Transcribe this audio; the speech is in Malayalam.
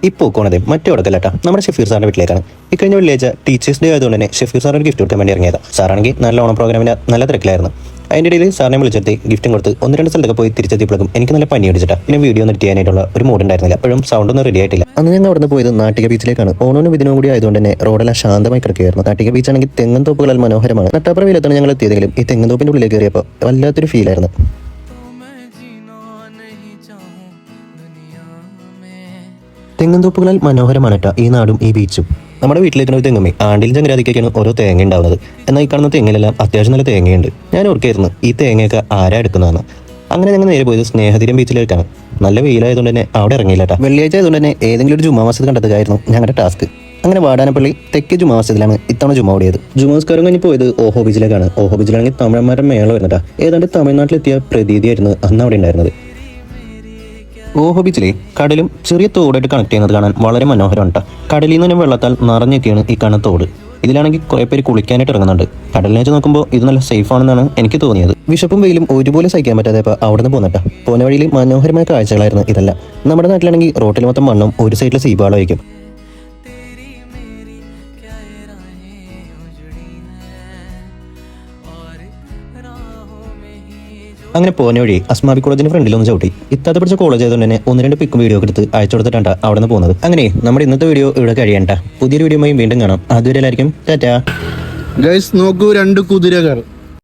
ഇപ്പോൾ പോണത് മറ്റേ ഉടക്കല്ലാട്ടാ നമ്മുടെ ഷെഫീർ സാറിന്റെ വീട്ടിലേക്കാണ്. ഇക്കഴിഞ്ഞ വെള്ളിയാഴ്ച ടീച്ചേഴ്സ് ഡേ ആയതുകൊണ്ട് തന്നെ ഷെഫീർ സാറിന് ഒരു ഗിഫ്റ്റ് കൊടുക്കാൻ വേണ്ടി ഇറങ്ങിയതാണ്. സാറാണെങ്കിൽ നല്ല ഓണം പ്രോഗ്രാമിന് നല്ല തിരക്കിലായിരുന്നു. അതിൻ്റെ ഇടയിൽ സാറിനെ വിളിച്ചെത്തി ഗിഫ്റ്റും കൊടുത്ത് 1-2 സ്ഥലത്തൊക്കെ പോയി തിരിച്ചെത്തിയപ്പോഴും എനിക്ക് നല്ല പനി അടിച്ചിട്ടാ. പിന്നെ വീഡിയോ ഒന്ന് എഡിറ്റ് ചെയ്യാനായിട്ടുള്ള ഒരു മൂഡ് ഉണ്ടായിരുന്നില്ല. അപ്പോഴും സൗണ്ട് ഒന്നും റെഡി ആയിട്ടില്ല. അന്ന് ഞങ്ങൾ അവിടെ നിന്ന് പോയത് നാട്ടിക ബീച്ചിലേക്കാണ്. ഓണോനും ഇതിനും കൂടി ആയതുകൊണ്ട് തന്നെ റോഡെല്ലാം ശാന്തമായി കിടക്കുകയായിരുന്നു. നാട്ടിക ബീച്ചാണെങ്കിൽ തെങ്ങൻ തോപ്പുകളാൽ മനോഹരമാണ്. നട്ടാപ്പുറ വെയിലത്താണ് ഞങ്ങൾ എത്തിയതെങ്കിലും ഈ തെങ്ങൻ തോപ്പിന്റെ ഉള്ളിലേക്ക് കയറിയപ്പോൾ വല്ലാത്തൊരു ഫീലായിരുന്നു. തെങ്ങന്തോപ്പുകളാൽ മനോഹരമാണ് കേട്ടോ ഈ നാടും ഈ ബീച്ചും. നമ്മുടെ വീട്ടിലേക്കാണ് ഒരു തെങ്ങമ്മേ ആണ്ടിലും ചങ്ങരാതിക്കൊക്കെയാണ് ഓരോ തേങ്ങ ഉണ്ടാവുന്നത്. എന്നാൽ ഈ കാണുന്ന തെങ്ങിലെല്ലാം അത്യാവശ്യം നല്ല തേങ്ങയുണ്ട്. ഞാൻ ഓർക്കായിരുന്നു ഈ തേങ്ങയൊക്കെ ആരാ എടുക്കുന്നതെന്ന്. അങ്ങനെ ഞങ്ങൾ നേരെ പോയത് സ്നേഹതീരം ബീച്ചിലേക്കാണ്. നല്ല വെയിലായതുകൊണ്ട് തന്നെ അവിടെ ഇറങ്ങിയില്ല കേട്ടോ. വെള്ളിയാഴ്ച ആയതുകൊണ്ട് തന്നെ ഏതെങ്കിലും ഒരു ജുമാ മസ്ജിദ് കണ്ടെത്തുകയായിരുന്നു ഞങ്ങളുടെ ടാസ്ക്. അങ്ങനെ വാടാനപ്പള്ളി തെക്കേ ജുമാ മസ്ജിദിലാണ് ഇത്തവണ ജുമാ ഓടിയത്. ജുമാസ്കാരം കഴിഞ്ഞ് പോയത് ഓഹോ ബീച്ചിലേക്കാണ്. ഓഹോ ബീച്ചിലാണെങ്കിൽ തമിഴന്മാരുടെ മേളം വരുന്നട്ടാ. ഏതാണ്ട് തമിഴ്നാട്ടിലെത്തിയ പ്രതീതിയായിരുന്നു അന്ന് അവിടെ ഉണ്ടായിരുന്നത്. ഓഹോ ബീച്ചിലെ കടലും ചെറിയ തോടായിട്ട് കണക്ട് ചെയ്യുന്നത് കാണാൻ വളരെ മനോഹരമാണ് കേട്ടോ. കടലിൽ നിന്ന് തന്നെ വെള്ളത്താൽ നിറഞ്ഞെത്തിയാണ് ഈ കാണുന്ന തോട്. ഇതിലാണെങ്കിൽ കുറേ പേര് കുളിക്കാനായിട്ട് ഇറങ്ങുന്നുണ്ട്. കടലിനെ വെച്ച് നോക്കുമ്പോൾ ഇത് നല്ല സേഫ് ആണെന്നാണ് എനിക്ക് തോന്നിയത്. വിശപ്പും വെയിലും ഒരുപോലെ സഹിക്കാൻ പറ്റാതെ ഇപ്പോൾ അവിടെ നിന്ന് പോന്നിട്ടാ. പോന്ന വഴിയിൽ മനോഹരമായ കാഴ്ചകളായിരുന്നു ഇതെല്ലാം. നമ്മുടെ നാട്ടിലാണെങ്കിൽ റോട്ടിൽ മൊത്തം മണ്ണും ഒരു സൈഡിൽ സീബാളായിരിക്കും. അങ്ങനെ പോന്ന വഴി അസ്മാബി കോളേജിന്റെ ഫ്രണ്ടിലൊന്ന് ചവിട്ടി. ഇത്താത്ത പഠിച്ച കോളേജ് ആയതുകൊണ്ട് തന്നെ 1-2 പിക്കും വീഡിയോ ഒക്കെ എടുത്ത് അയച്ചു കൊടുത്തിട്ടാണ് അവിടെ നിന്ന് പോകുന്നത്. അങ്ങനെ നമ്മുടെ ഇന്നത്തെ വീഡിയോ ഇവിടെ കഴിയണ്ട. പുതിയൊരു വീഡിയോയുമായി വീണ്ടും കാണാം. അതുവരെ എല്ലാവർക്കും ടാറ്റാ. ഗൈസ് നോക്കൂ, 2 കുതിരകൾ.